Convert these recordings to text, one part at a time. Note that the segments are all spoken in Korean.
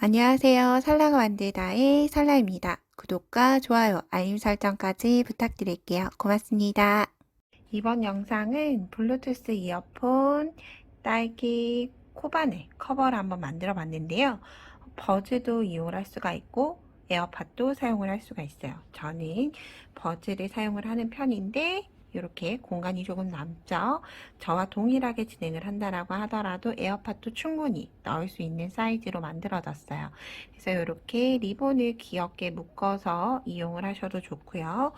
안녕하세요. 살라가 만들다의 살라입니다. 구독과 좋아요, 알림 설정까지 부탁드릴게요. 고맙습니다. 이번 영상은 블루투스 이어폰 딸기 코바늘 커버를 한번 만들어 봤는데요. 버즈도 이용을 할 수가 있고 에어팟도 사용을 할 수가 있어요. 저는 버즈를 사용을 하는 편인데 이렇게 공간이 조금 남죠. 저와 동일하게 진행을 한다라고 하더라도 에어팟도 충분히 넣을 수 있는 사이즈로 만들어졌어요. 그래서 이렇게 리본을 귀엽게 묶어서 이용을 하셔도 좋고요.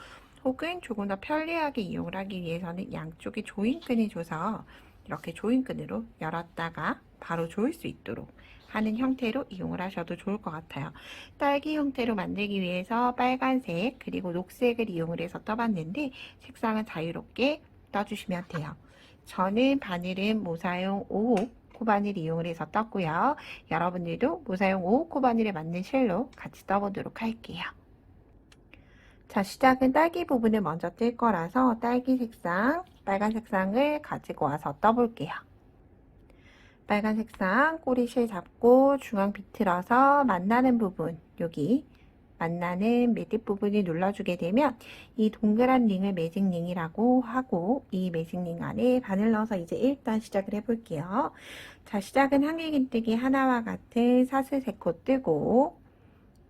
혹은 조금 더 편리하게 이용을 하기 위해서는 양쪽에 조인끈을 줘서 이렇게 조인끈으로 열었다가 바로 조일 수 있도록 하는 형태로 이용을 하셔도 좋을 것 같아요. 딸기 형태로 만들기 위해서 빨간색 그리고 녹색을 이용을 해서 떠봤는데 색상은 자유롭게 떠주시면 돼요. 저는 바늘은 모사용 5호 코바늘 이용을 해서 떴고요. 여러분들도 모사용 5호 코바늘에 맞는 실로 같이 떠보도록 할게요. 자, 시작은 딸기 부분을 먼저 뜰 거라서 딸기 색상, 빨간 색상을 가지고 와서 떠볼게요. 빨간 색상 꼬리실 잡고 중앙 비틀어서 만나는 부분, 여기 만나는 매듭 부분을 눌러주게 되면 이 동그란 링을 매직 링이라고 하고 이 매직 링 안에 바늘 넣어서 이제 일단 시작을 해볼게요. 자, 시작은 한길긴뜨기 하나와 같은 사슬 3코 뜨고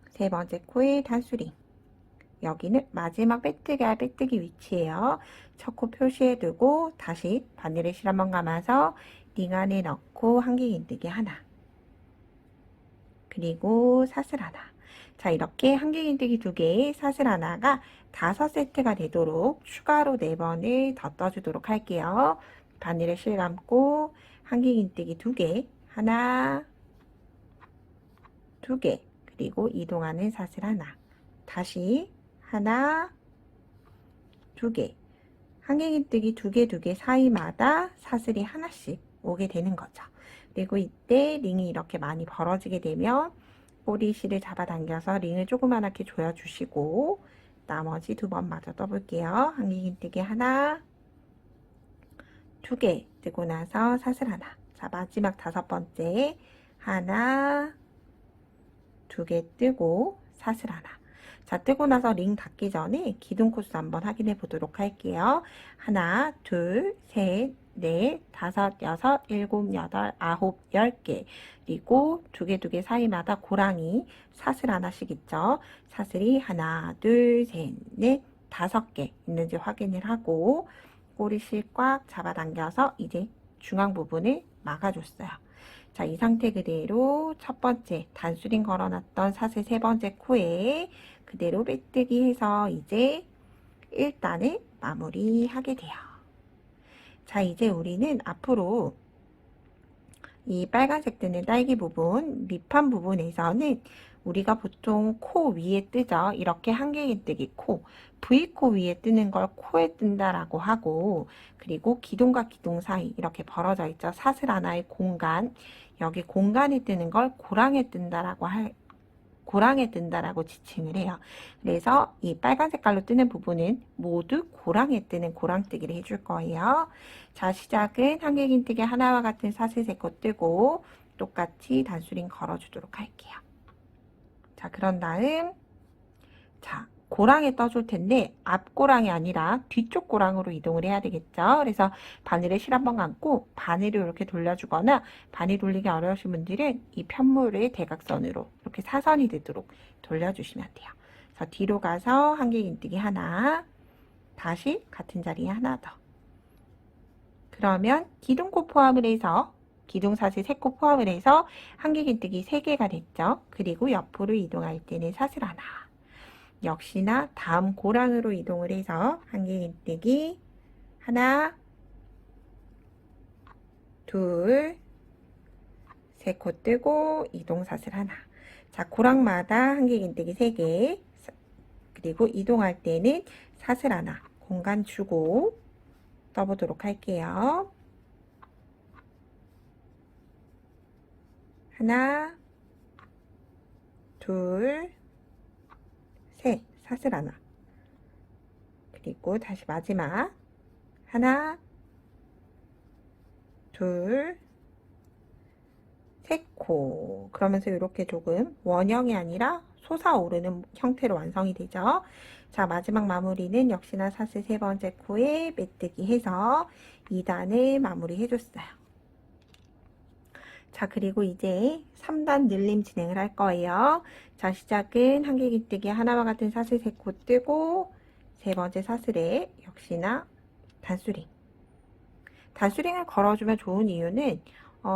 세 번째 코에 단수링, 여기는 마지막 빼뜨기 위치예요. 첫 코 표시해 두고 다시 바늘을 실 한번 감아서 링 안에 넣고 한길긴뜨기 하나, 그리고 사슬 하나. 자, 이렇게 한길긴뜨기 2개, 사슬 하나가 5세트가 되도록 추가로 4번을 더 떠주도록 할게요. 바늘을 실 감고 한길긴뜨기 2개, 하나, 2개, 그리고 이동하는 사슬 하나, 다시 하나, 2개, 한길긴뜨기 2개 사이마다 사슬이 하나씩 오게 되는 거죠. 그리고 이때 링이 이렇게 많이 벌어지게 되면 꼬리실을 잡아당겨서 링을 조그맣게 조여주시고 나머지 2번 마저 떠볼게요. 한길긴뜨기 하나, 2개 뜨고 나서 사슬 하나. 자, 마지막 5번째 하나, 2개 뜨고 사슬 하나. 자, 뜨고 나서 링 닫기 전에 기둥 코스 한번 확인해 보도록 할게요. 하나, 둘, 셋, 넷, 다섯, 여섯, 일곱, 여덟, 아홉, 10개. 그리고 2개 사이마다 고랑이 사슬 하나씩 있죠. 사슬이 하나, 둘, 셋, 넷, 5개 있는지 확인을 하고 꼬리실 꽉 잡아당겨서 이제 중앙 부분을 막아줬어요. 자, 이 상태 그대로 첫 번째 단수링 걸어놨던 사슬 3번째 코에 그대로 빼뜨기 해서 이제 1단을 마무리하게 돼요. 자, 이제 우리는 앞으로 이 빨간색 뜨는 딸기 부분, 밑판 부분에서는 우리가 보통 코 위에 뜨죠. 이렇게 한길긴뜨기 코, V코 위에 뜨는 걸 코에 뜬다라고 하고, 그리고 기둥과 기둥 사이 이렇게 벌어져 있죠. 사슬 하나의 공간, 여기 공간에 뜨는 걸 고랑에 뜬다라고 지칭을 해요. 그래서 이 빨간 색깔로 뜨는 부분은 모두 고랑에 뜨는 고랑뜨기를 해줄 거예요. 자, 시작은 한길긴뜨기 하나와 같은 사슬 3코 뜨고 똑같이 단수링 걸어주도록 할게요. 자, 그런 다음 자, 고랑에 떠줄 텐데 앞고랑이 아니라 뒤쪽 고랑으로 이동을 해야 되겠죠. 그래서 바늘에 실 한번 감고 바늘을 이렇게 돌려주거나 바늘 돌리기 어려우신 분들은 이 편물을 대각선으로 이렇게 사선이 되도록 돌려주시면 돼요. 그래서 뒤로 가서 한길긴뜨기 하나, 다시 같은 자리에 하나 더. 그러면 기둥코 포함을 해서 기둥사슬 3코 포함을 해서 한길긴뜨기 3개가 됐죠. 그리고 옆으로 이동할 때는 사슬 하나. 역시나 다음 고랑으로 이동을 해서 한길긴뜨기 하나, 둘, 3코 뜨고 이동사슬 하나. 자, 고랑마다 한길긴뜨기 3개, 그리고 이동할 때는 사슬 하나 공간 주고 떠보도록 할게요. 하나, 둘, 셋, 사슬 하나. 그리고 다시 마지막 하나, 둘, 세 코. 그러면서 이렇게 조금 원형이 아니라 솟아오르는 형태로 완성이 되죠. 자, 마지막 마무리는 역시나 사슬 세 번째 코에 메뜨기 해서 2단을 마무리 해줬어요. 자, 그리고 이제 3단 늘림 진행을 할 거예요. 자, 시작은 한길기뜨기 하나와 같은 사슬 세 코 뜨고 세 번째 사슬에 역시나 단수링. 단수링을 걸어주면 좋은 이유는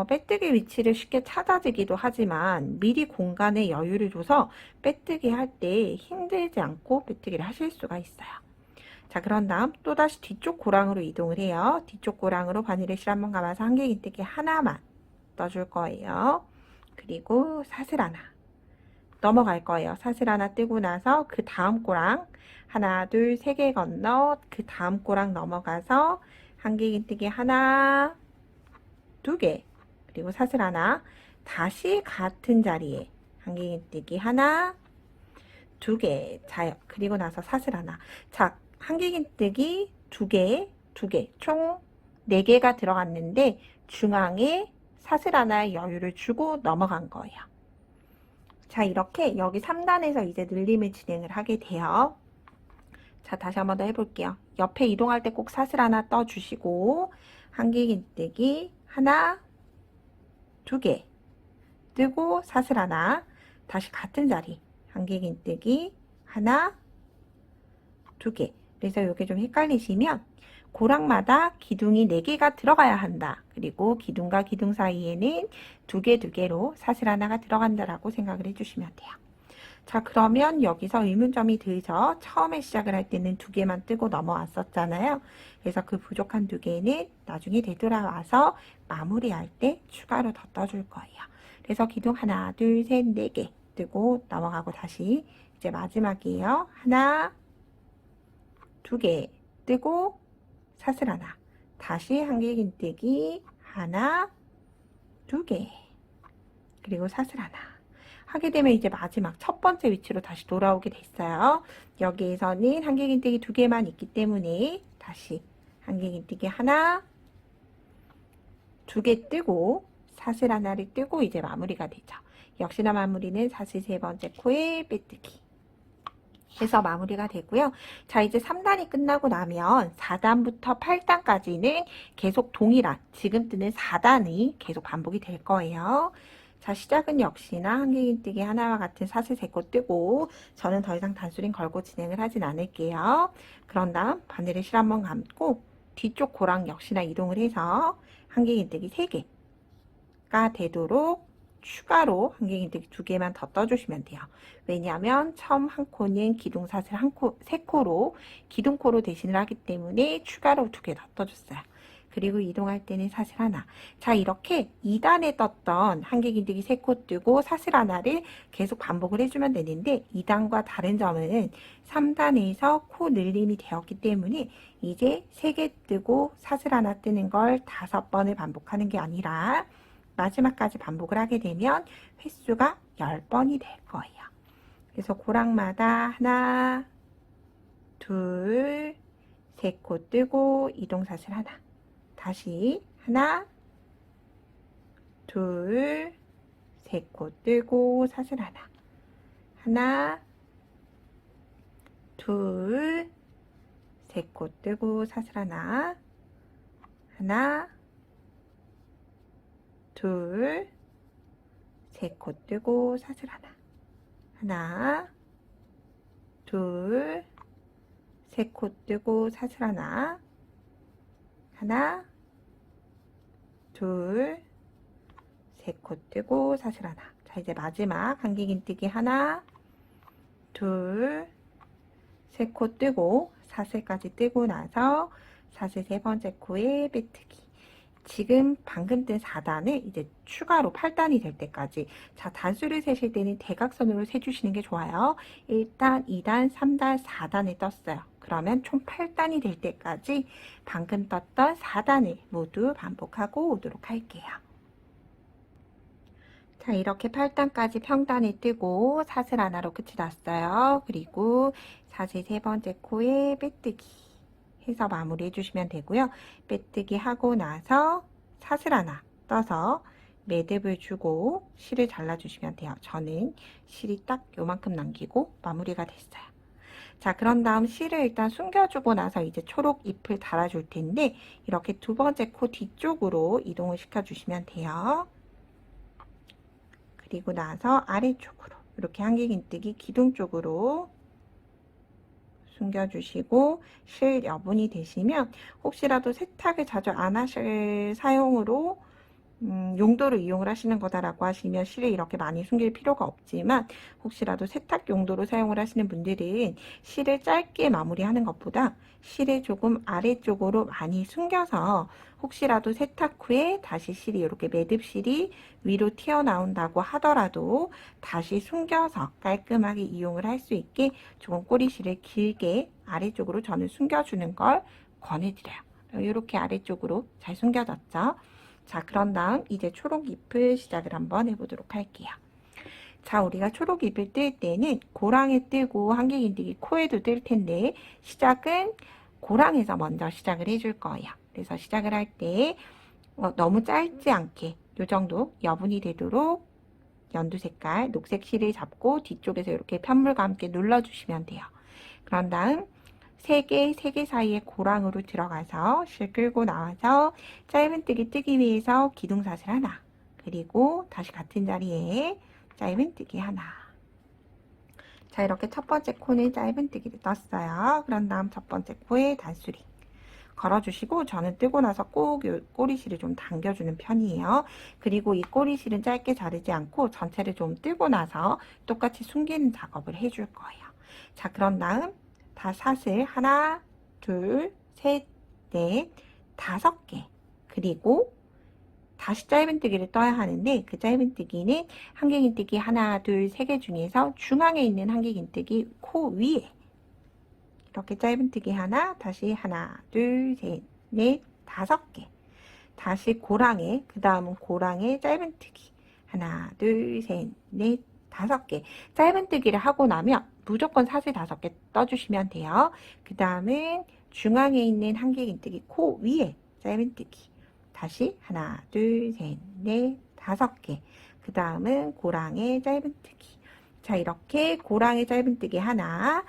빼뜨기 위치를 쉽게 찾아지기도 하지만 미리 공간에 여유를 줘서 빼뜨기 할 때 힘들지 않고 빼뜨기를 하실 수가 있어요. 자, 그런 다음 또다시 뒤쪽 고랑으로 이동을 해요. 뒤쪽 고랑으로 바늘을 실 한번 감아서 한길기뜨기 하나만 떠줄 거예요. 그리고 사슬 하나 넘어갈 거예요. 사슬 하나 뜨고 나서 그 다음 고랑 하나, 둘, 세 개 건너 그 다음 고랑 넘어가서 한길기뜨기 하나, 두 개, 그리고 사슬 하나, 다시 같은 자리에 한길기뜨기 하나, 두 개, 자, 그리고 나서 사슬 하나. 자, 한길기뜨기 두 개, 총 4개가 들어갔는데 중앙에 사슬 하나의 여유를 주고 넘어간 거예요. 자, 이렇게 여기 3단에서 이제 늘림을 진행을 하게 돼요. 자, 다시 한번 더 해볼게요. 옆에 이동할 때 꼭 사슬 하나 떠주시고 한길기뜨기 하나, 두 개 뜨고 사슬 하나, 다시 같은 자리 한길기뜨기 하나, 두 개. 그래서 이게 좀 헷갈리시면 고랑마다 기둥이 4개가 들어가야 한다. 그리고 기둥과 기둥 사이에는 두 개로 사슬 하나가 들어간다라고 생각을 해주시면 돼요. 자, 그러면 여기서 의문점이 들죠. 처음에 시작을 할 때는 2개만 뜨고 넘어왔었잖아요. 그래서 그 부족한 2개는 나중에 되돌아와서 마무리할 때 추가로 더 떠줄 거예요. 그래서 기둥 하나, 둘, 셋, 4개 뜨고 넘어가고 다시 이제 마지막이에요. 하나, 2개 뜨고 사슬 하나, 다시 한길기뜨기 하나, 2개, 그리고 사슬 하나 하게 되면 이제 마지막 첫 번째 위치로 다시 돌아오게 됐어요. 여기에서는 한길기뜨기 2개만 있기 때문에 다시 한길기뜨기 하나, 2개 뜨고 사슬 하나를 뜨고 이제 마무리가 되죠. 역시나 마무리는 사슬 세 번째 코에 빼뜨기 해서 마무리가 되고요. 자, 이제 3단이 끝나고 나면 4단부터 8단까지는 계속 동일한 지금 뜨는 4단이 계속 반복이 될 거예요. 자, 시작은 역시나 한길기뜨기 하나와 같은 사슬 세 코 뜨고 저는 더 이상 단수링 걸고 진행을 하진 않을게요. 그런 다음 바늘을 실 한번 감고 뒤쪽 고랑 역시나 이동을 해서 한길기뜨기 3개가 되도록 추가로 한길기뜨기 2개만 더 떠주시면 돼요. 왜냐하면 처음 한 코는 기둥사슬 세 코로 기둥코로 대신을 하기 때문에 추가로 2개 더 떠줬어요. 그리고 이동할 때는 사슬 하나. 자, 이렇게 2단에 떴던 한길기뜨기 3코 뜨고 사슬 하나를 계속 반복을 해주면 되는데 2단과 다른 점은 3단에서 코 늘림이 되었기 때문에 이제 3개 뜨고 사슬 하나 뜨는 걸 5번을 반복하는 게 아니라 마지막까지 반복을 하게 되면 횟수가 10번이 될 거예요. 그래서 고랑마다 하나, 둘, 세 코 뜨고 이동사슬 하나, 다시 하나, 둘, 세 코 뜨고 사슬 하나, 하나, 둘, 세 코 뜨고 사슬 하나, 하나, 둘, 세 코 뜨고 사슬 하나, 하나, 둘, 세 코 뜨고 사슬 하나, 하나, 둘, 세 코 뜨고 사슬 하나. 자, 이제 마지막 한길기뜨기 하나, 둘, 세 코 뜨고 사슬까지 뜨고 나서 사슬 세 번째 코에 빼뜨기. 지금 방금 뜬 4단을 이제 추가로 8단이 될 때까지, 자, 단수를 세실 때는 대각선으로 세주시는 게 좋아요. 1단, 2단, 3단, 4단을 떴어요. 그러면 총 8단이 될 때까지 방금 떴던 4단을 모두 반복하고 오도록 할게요. 자, 이렇게 8단까지 평단을 뜨고 사슬 하나로 끝이 났어요. 그리고 사슬 세 번째 코에 빼뜨기 해서 마무리 해주시면 되고요. 빼뜨기 하고 나서 사슬 하나 떠서 매듭을 주고 실을 잘라주시면 돼요. 저는 실이 딱 요만큼 남기고 마무리가 됐어요. 자, 그런 다음 실을 일단 숨겨주고 나서 이제 초록 잎을 달아줄 텐데 이렇게 두 번째 코 뒤쪽으로 이동을 시켜주시면 돼요. 그리고 나서 아래쪽으로 이렇게 한길긴뜨기 기둥 쪽으로 숨겨주시고 실 여분이 되시면 혹시라도 세탁을 자주 안 하실 사용으로 용도로 이용을 하시는 거다라고 하시면 실을 이렇게 많이 숨길 필요가 없지만 혹시라도 세탁 용도로 사용을 하시는 분들은 실을 짧게 마무리하는 것보다 실을 조금 아래쪽으로 많이 숨겨서 혹시라도 세탁 후에 다시 실이 이렇게 매듭실이 위로 튀어나온다고 하더라도 다시 숨겨서 깔끔하게 이용을 할 수 있게 조금 꼬리실을 길게 아래쪽으로 저는 숨겨주는 걸 권해드려요. 이렇게 아래쪽으로 잘 숨겨졌죠. 자, 그런 다음 이제 초록잎을 시작을 한번 해보도록 할게요. 자, 우리가 초록잎을 뜰 때는 고랑에 뜨고 한길긴뜨기 코에도 뜰 텐데 시작은 고랑에서 먼저 시작을 해줄 거예요. 그래서 시작을 할 때 너무 짧지 않게 이 정도 여분이 되도록 연두 색깔 녹색 실을 잡고 뒤쪽에서 이렇게 편물과 함께 눌러주시면 돼요. 그런 다음 세 개 사이에 고랑으로 들어가서 실 끌고 나와서 짧은뜨기 뜨기 위해서 기둥사슬 하나, 그리고 다시 같은 자리에 짧은뜨기 하나. 자, 이렇게 첫 번째 코는 짧은뜨기를 떴어요. 그런 다음 첫 번째 코에 단수리 걸어주시고 저는 뜨고 나서 꼭 꼬리실을 좀 당겨주는 편이에요. 그리고 이 꼬리실은 짧게 자르지 않고 전체를 좀 뜨고 나서 똑같이 숨기는 작업을 해줄 거예요. 자, 그런 다음 다 사슬 하나, 둘, 셋, 넷, 5개. 그리고 다시 짧은뜨기를 떠야 하는데 그 짧은뜨기는 한길긴뜨기 하나, 둘, 3개 중에서 중앙에 있는 한길긴뜨기 코 위에 이렇게 짧은뜨기 하나, 다시 하나, 둘, 셋, 넷, 5개. 다시 고랑에, 그 다음은 고랑에 짧은뜨기 하나, 둘, 셋, 넷, 5개. 짧은뜨기를 하고 나면 무조건 사슬 5개 떠주시면 돼요. 그 다음은 중앙에 있는 한길긴뜨기 코 위에 짧은뜨기 다시 하나, 둘, 셋, 넷, 5개. 그 다음은 고랑에 짧은뜨기. 자, 이렇게 고랑에 짧은뜨기 하나,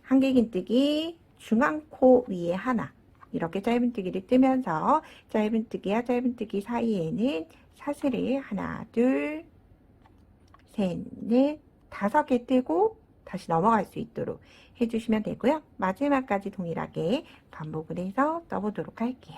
한길긴뜨기 중앙 코 위에 하나, 이렇게 짧은뜨기를 뜨면서 짧은뜨기와 짧은뜨기 사이에는 사슬을 하나, 둘, 셋, 넷, 5개 뜨고 다시 넘어갈 수 있도록 해주시면 되고요. 마지막까지 동일하게 반복을 해서 떠보도록 할게요.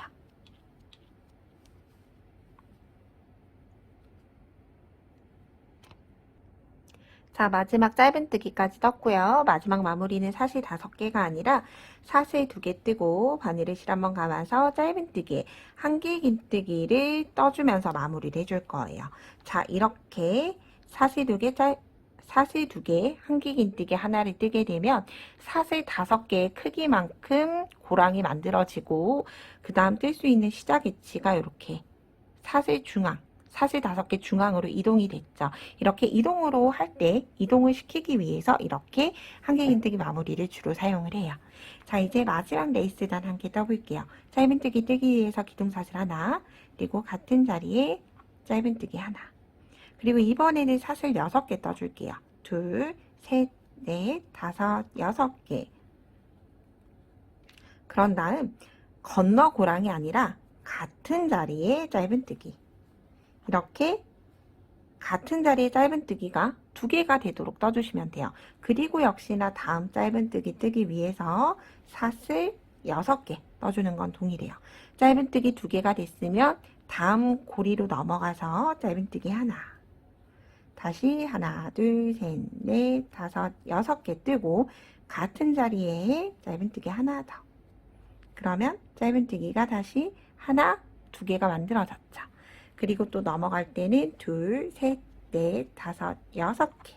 자, 마지막 짧은뜨기까지 떴고요. 마지막 마무리는 사슬 5개가 아니라 사슬 2개 뜨고 바늘을 실 한번 감아서 짧은뜨기, 한길긴뜨기를 떠주면서 마무리를 해줄 거예요. 자, 이렇게 사슬 2개, 한길긴뜨기 하나를 뜨게 되면 사슬 5개의 크기만큼 고랑이 만들어지고 그 다음 뜰 수 있는 시작 위치가 이렇게 사슬 중앙, 사슬 5개 중앙으로 이동이 됐죠. 이렇게 이동으로 할 때 이동을 시키기 위해서 이렇게 한길긴뜨기 마무리를 주로 사용을 해요. 자, 이제 마지막 레이스단 함께 떠볼게요. 짧은뜨기 뜨기 위해서 기둥사슬 하나, 그리고 같은 자리에 짧은뜨기 하나. 그리고 이번에는 사슬 6개 떠줄게요. 둘, 셋, 넷, 5, 6개. 그런 다음 건너 고랑이 아니라 같은 자리에 짧은뜨기. 이렇게 같은 자리에 짧은뜨기가 2개가 되도록 떠주시면 돼요. 그리고 역시나 다음 짧은뜨기 뜨기 위해서 사슬 6개 떠주는 건 동일해요. 짧은뜨기 2개가 됐으면 다음 고리로 넘어가서 짧은뜨기 하나, 다시 하나, 둘, 셋, 넷, 5, 6개 뜨고 같은 자리에 짧은뜨기 하나 더. 그러면 짧은뜨기가 다시 하나, 2개가 만들어졌죠. 그리고 또 넘어갈 때는 둘, 셋, 넷, 5, 6개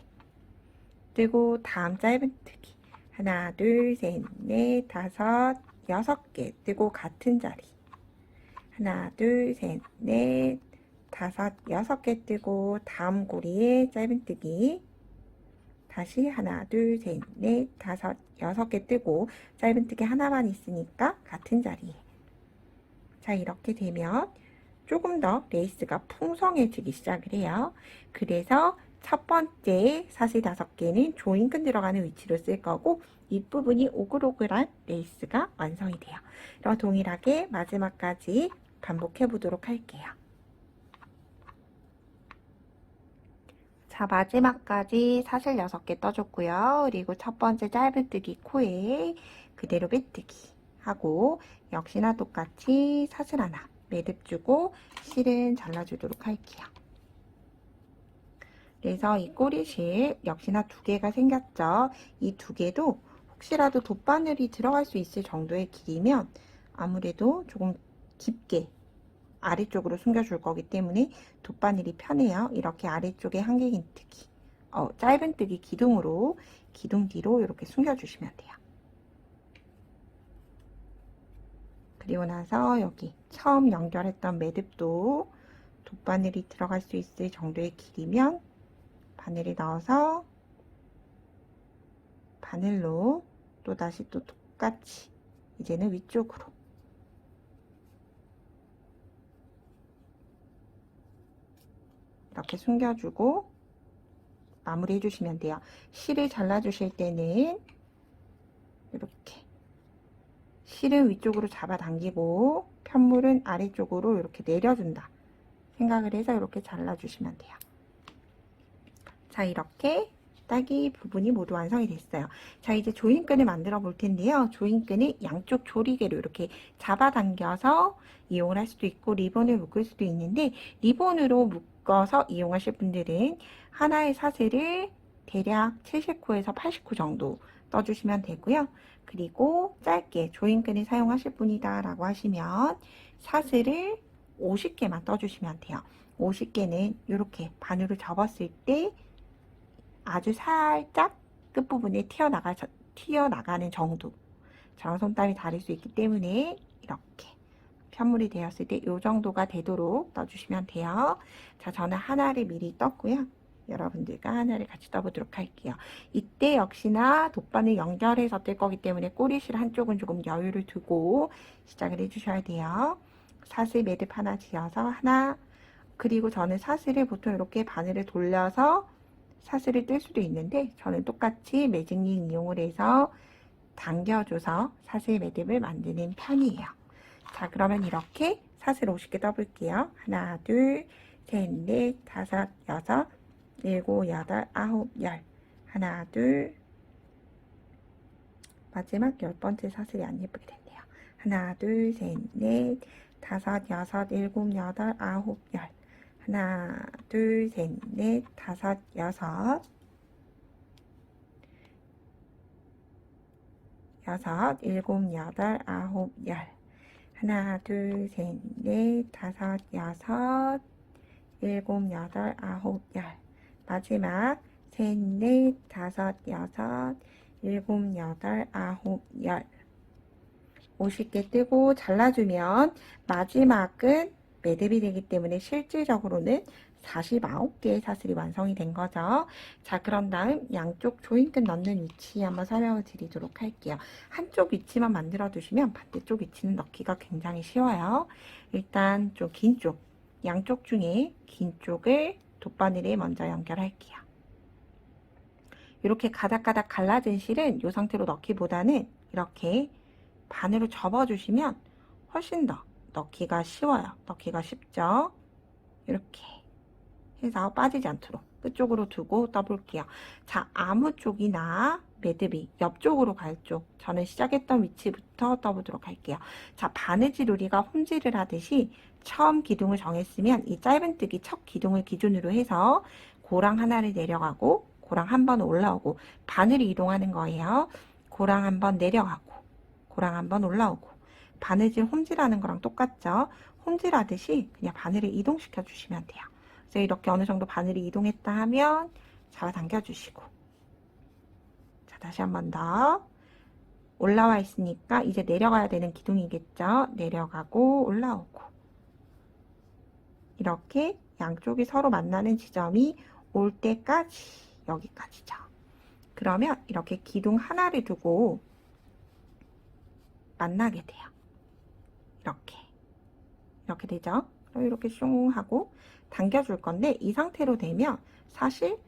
뜨고 다음 짧은뜨기 하나, 둘, 셋, 넷, 5, 6개 뜨고 같은 자리 하나, 둘, 셋, 넷, 5, 6개 뜨고 다음 고리에 짧은뜨기 다시 하나, 둘, 셋, 넷, 5, 6개 뜨고 짧은뜨기 하나만 있으니까 같은 자리에. 자, 이렇게 되면 조금 더 레이스가 풍성해지기 시작을 해요. 그래서 첫 번째 사슬 5개는 조인근 들어가는 위치로 쓸 거고 윗부분이 오글오글한 레이스가 완성이 돼요. 그럼 동일하게 마지막까지 반복해 보도록 할게요. 자, 마지막까지 사슬 6개 떠줬고요. 그리고 첫 번째 짧은뜨기 코에 그대로 빼뜨기 하고 역시나 똑같이 사슬 하나 매듭 주고 실은 잘라주도록 할게요. 그래서 이 꼬리실 역시나 2개가 생겼죠. 이 2개도 혹시라도 돗바늘이 들어갈 수 있을 정도의 길이면 아무래도 조금 깊게 아래쪽으로 숨겨줄 거기 때문에 돗바늘이 편해요. 이렇게 아래쪽에 한길긴뜨기, 짧은뜨기 기둥으로 기둥 뒤로 이렇게 숨겨주시면 돼요. 그리고 나서 여기 처음 연결했던 매듭도 돗바늘이 들어갈 수 있을 정도의 길이면 바늘을 넣어서 바늘로 또다시 또 똑같이 이제는 위쪽으로 이렇게 숨겨주고 마무리 해주시면 돼요. 실을 잘라주실 때는 이렇게 실은 위쪽으로 잡아당기고 편물은 아래쪽으로 이렇게 내려준다 생각을 해서 이렇게 잘라주시면 돼요. 자, 이렇게 딸기 부분이 모두 완성이 됐어요. 자, 이제 조인끈을 만들어 볼 텐데요. 조인끈을 양쪽 조리개로 이렇게 잡아당겨서 이용을 할 수도 있고 리본을 묶을 수도 있는데 리본으로 묶어서 이용하실 분들은 하나의 사슬을 대략 70코에서 80코 정도 떠주시면 되고요. 그리고 짧게 조인끈을 사용하실 분이다 라고 하시면 사슬을 50개만 떠주시면 돼요. 50개는 이렇게 바늘을 접었을 때 아주 살짝 끝부분에 튀어나가는 정도처럼 손땀이 다를 수 있기 때문에 이렇게 편물이 되었을 때 이 정도가 되도록 떠주시면 돼요. 자, 저는 하나를 미리 떴고요. 여러분들과 하나를 같이 떠보도록 할게요. 이때 역시나 돗바늘 연결해서 뜰 거기 때문에 꼬리실 한쪽은 조금 여유를 두고 시작을 해주셔야 돼요. 사슬 매듭 하나 지어서 하나, 그리고 저는 사슬을 보통 이렇게 바늘을 돌려서 사슬을 뜰 수도 있는데 저는 똑같이 매직링 이용을 해서 당겨줘서 사슬 매듭을 만드는 편이에요. 자, 그러면 이렇게 사슬 50개 떠볼게요. 하나, 둘, 셋, 넷, 다섯, 여섯, 일곱, 여덟, 아홉, 열. 하나, 둘, 마지막 10번째 사슬이 안 예쁘게 됐네요. 하나, 둘, 셋, 넷, 다섯, 여섯, 일곱, 여덟, 아홉, 열. 하나, 둘, 셋, 넷, 다섯, 여섯, 일곱, 여덟, 아홉, 열. 하나, 둘, 셋, 넷, 다섯, 여섯, 일곱, 여덟, 아홉, 열. 마지막 셋, 넷, 다섯, 여섯, 일곱, 여덟, 아홉, 열. 50개 뜨고 잘라주면 마지막은 매듭이 되기 때문에 실질적으로는 49개의 사슬이 완성이 된 거죠. 자, 그런 다음 양쪽 조인끈 넣는 위치 한번 설명을 드리도록 할게요. 한쪽 위치만 만들어 두시면 반대쪽 위치는 넣기가 굉장히 쉬워요. 일단 좀 긴 쪽, 양쪽 중에 긴 쪽을 돗바늘에 먼저 연결할게요. 이렇게 가닥가닥 갈라진 실은 이 상태로 넣기보다는 이렇게 바늘을 접어주시면 훨씬 더 넣기가 쉬워요. 넣기가 쉽죠? 이렇게 해서 빠지지 않도록 끝쪽으로 두고 떠볼게요. 자, 아무 쪽이나 매듭이 옆쪽으로 갈 쪽, 저는 시작했던 위치부터 떠보도록 할게요. 자, 바느질 우리가 홈질을 하듯이 처음 기둥을 정했으면 이 짧은뜨기 첫 기둥을 기준으로 해서 고랑 하나를 내려가고 고랑 한 번 올라오고 바늘이 이동하는 거예요. 고랑 한 번 내려가고 고랑 한 번 올라오고 바느질 홈질하는 거랑 똑같죠. 홈질하듯이 그냥 바늘을 이동시켜 주시면 돼요. 그래서 이렇게 어느 정도 바늘이 이동했다 하면 잡아당겨 주시고, 자, 다시 한 번 더 올라와 있으니까 이제 내려가야 되는 기둥이겠죠. 내려가고 올라오고 이렇게 양쪽이 서로 만나는 지점이 올 때까지 여기까지죠. 그러면 이렇게 기둥 하나를 두고 만나게 돼요. 이렇게 되죠. 그럼 이렇게 슝 하고 당겨줄 건데, 이 상태로 되면 사실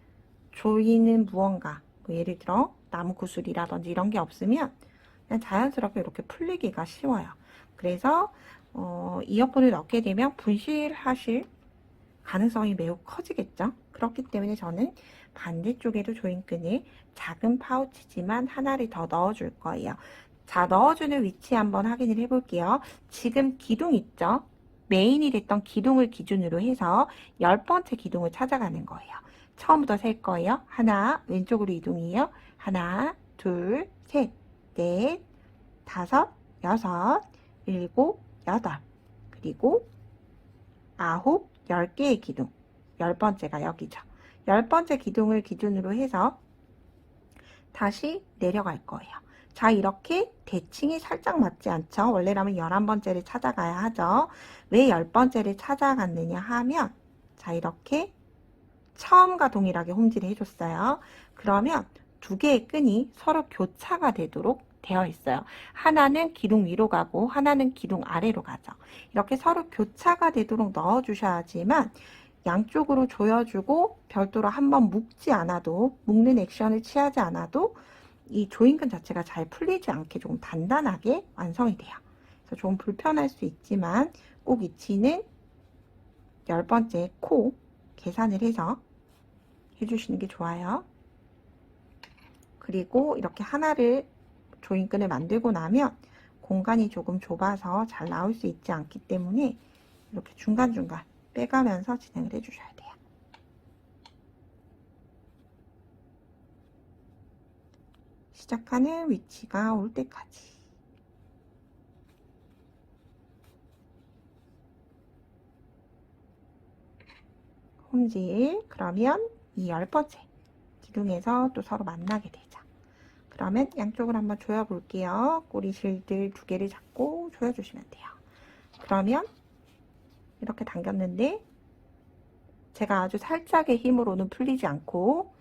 조이는 무언가, 뭐 예를 들어 나무 구슬이라든지 이런 게 없으면 그냥 자연스럽게 이렇게 풀리기가 쉬워요. 그래서 이어폰을 넣게 되면 분실하실 가능성이 매우 커지겠죠. 그렇기 때문에 저는 반대쪽에도 조인끈을 작은 파우치지만 하나를 더 넣어줄 거예요. 자, 넣어주는 위치 한번 확인을 해볼게요. 지금 기둥 있죠? 메인이 됐던 기둥을 기준으로 해서 10번째 기둥을 찾아가는 거예요. 처음부터 셀 거예요. 하나, 왼쪽으로 이동이에요. 하나, 둘, 셋, 넷, 다섯, 여섯, 일곱, 여덟, 그리고 아홉, 10개의 기둥. 10번째가 여기죠. 10번째 기둥을 기준으로 해서 다시 내려갈 거예요. 자, 이렇게 대칭이 살짝 맞지 않죠? 원래라면 11번째를 찾아가야 하죠. 왜 10번째를 찾아갔느냐 하면, 자, 이렇게 처음과 동일하게 홈질을 해줬어요. 그러면 두 개의 끈이 서로 교차가 되도록 되어 있어요. 하나는 기둥 위로 가고 하나는 기둥 아래로 가죠. 이렇게 서로 교차가 되도록 넣어주셔야지만 양쪽으로 조여주고 별도로 한번 묶지 않아도, 묶는 액션을 취하지 않아도 이 조인끈 자체가 잘 풀리지 않게 조금 단단하게 완성이 돼요. 그래서 좀 불편할 수 있지만 꼭 위치는 10번째 코 계산을 해서 해주시는 게 좋아요. 그리고 이렇게 하나를 조인끈을 만들고 나면 공간이 조금 좁아서 잘 나올 수 있지 않기 때문에 이렇게 중간중간 빼가면서 진행을 해주셔야 돼요. 시작하는 위치가 올 때까지. 홈질. 그러면 이 10번째 기둥에서 또 서로 만나게 되죠. 그러면 양쪽을 한번 조여 볼게요. 꼬리실들 2개를 잡고 조여주시면 돼요. 그러면 이렇게 당겼는데 제가 아주 살짝의 힘으로는 풀리지 않고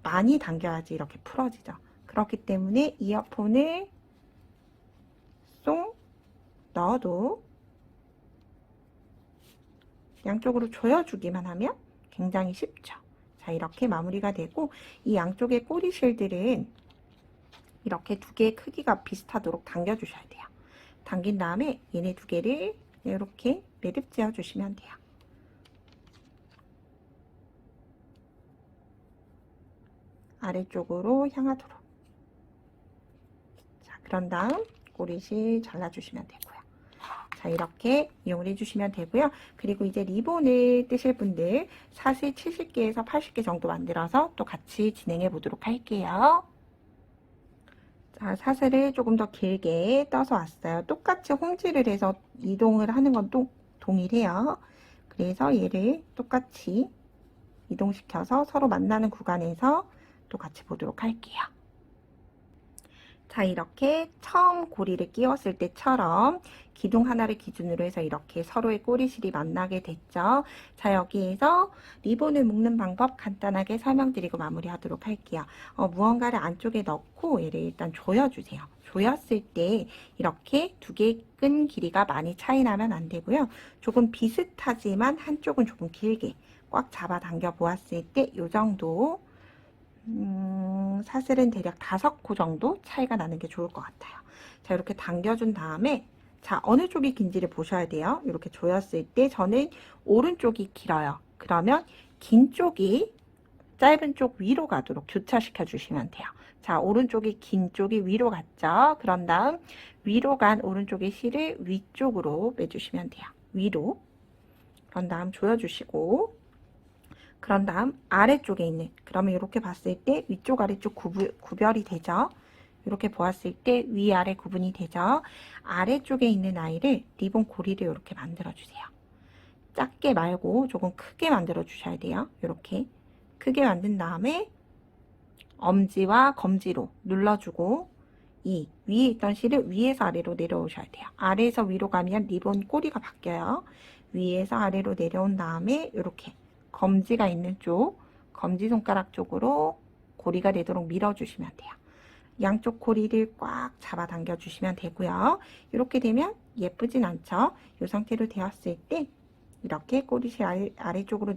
많이 당겨야지 이렇게 풀어지죠. 그렇기 때문에 이어폰을 쏙 넣어도 양쪽으로 조여주기만 하면 굉장히 쉽죠. 자, 이렇게 마무리가 되고 이 양쪽의 꼬리실들은 이렇게 2개의 크기가 비슷하도록 당겨주셔야 돼요. 당긴 다음에 얘네 2개를 이렇게 매듭 지어주시면 돼요. 아래쪽으로 향하도록. 자, 그런 다음 꼬리실 잘라주시면 되고요. 자, 이렇게 이용을 해주시면 되고요. 그리고 이제 리본을 뜨실 분들 사슬 70개에서 80개 정도 만들어서 또 같이 진행해 보도록 할게요. 자, 사슬을 조금 더 길게 떠서 왔어요. 똑같이 홈질을 해서 이동을 하는 건 또 동일해요. 그래서 얘를 똑같이 이동시켜서 서로 만나는 구간에서 또 같이 보도록 할게요. 자, 이렇게 처음 고리를 끼웠을 때처럼 기둥 하나를 기준으로 해서 이렇게 서로의 꼬리실이 만나게 됐죠. 자, 여기에서 리본을 묶는 방법 간단하게 설명드리고 마무리하도록 할게요. 무언가를 안쪽에 넣고 얘를 일단 조여주세요. 조였을 때 이렇게 2개의 끈 길이가 많이 차이 나면 안 되고요. 조금 비슷하지만 한쪽은 조금 길게 꽉 잡아 당겨 보았을 때 이 정도 사슬은 대략 5코 정도 차이가 나는 게 좋을 것 같아요. 자, 이렇게 당겨준 다음에 자, 어느 쪽이 긴지를 보셔야 돼요. 이렇게 조였을 때 저는 오른쪽이 길어요. 그러면 긴 쪽이 짧은 쪽 위로 가도록 교차시켜 주시면 돼요. 자, 오른쪽이 긴 쪽이 위로 갔죠. 그런 다음 위로 간 오른쪽의 실을 위쪽으로 빼주시면 돼요. 위로. 그런 다음 조여주시고 그런 다음 아래쪽에 있는, 그러면 이렇게 봤을 때 위쪽 아래쪽 구별이 되죠. 이렇게 보았을 때 위아래 구분이 되죠. 아래쪽에 있는 아이를 리본 고리를 이렇게 만들어 주세요. 작게 말고 조금 크게 만들어 주셔야 돼요. 이렇게 크게 만든 다음에 엄지와 검지로 눌러주고 이 위에 있던 실을 위에서 아래로 내려오셔야 돼요. 아래에서 위로 가면 리본 꼬리가 바뀌어요. 위에서 아래로 내려온 다음에 이렇게 검지가 있는 쪽, 검지손가락 쪽으로 고리가 되도록 밀어주시면 돼요. 양쪽 고리를 꽉 잡아 당겨 주시면 되고요. 이렇게 되면 예쁘진 않죠? 이 상태로 되었을 때 이렇게 꼬리실 아래쪽으로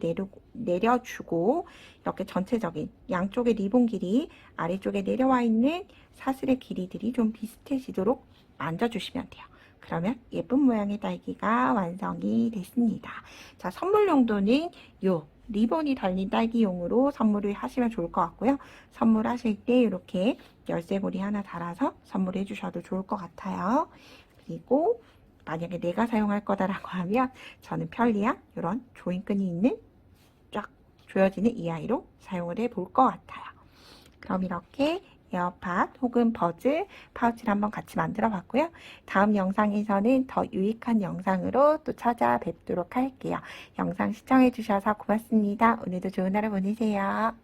내려주고 이렇게 전체적인 양쪽의 리본 길이 아래쪽에 내려와 있는 사슬의 길이들이 좀 비슷해지도록 만져주시면 돼요. 그러면 예쁜 모양의 딸기가 완성이 됐습니다. 자, 선물 용도는 요 리본이 달린 딸기용으로 선물을 하시면 좋을 것 같고요. 선물하실 때 이렇게 열쇠고리 하나 달아서 선물해 주셔도 좋을 것 같아요. 그리고 만약에 내가 사용할 거다라고 하면 저는 편리한 이런 조인끈이 있는 쫙 조여지는 이 아이로 사용을 해 볼 것 같아요. 그럼 이렇게 에어팟 혹은 버즈 파우치를 한번 같이 만들어 봤고요. 다음 영상에서는 더 유익한 영상으로 또 찾아뵙도록 할게요. 영상 시청해 주셔서 고맙습니다. 오늘도 좋은 하루 보내세요.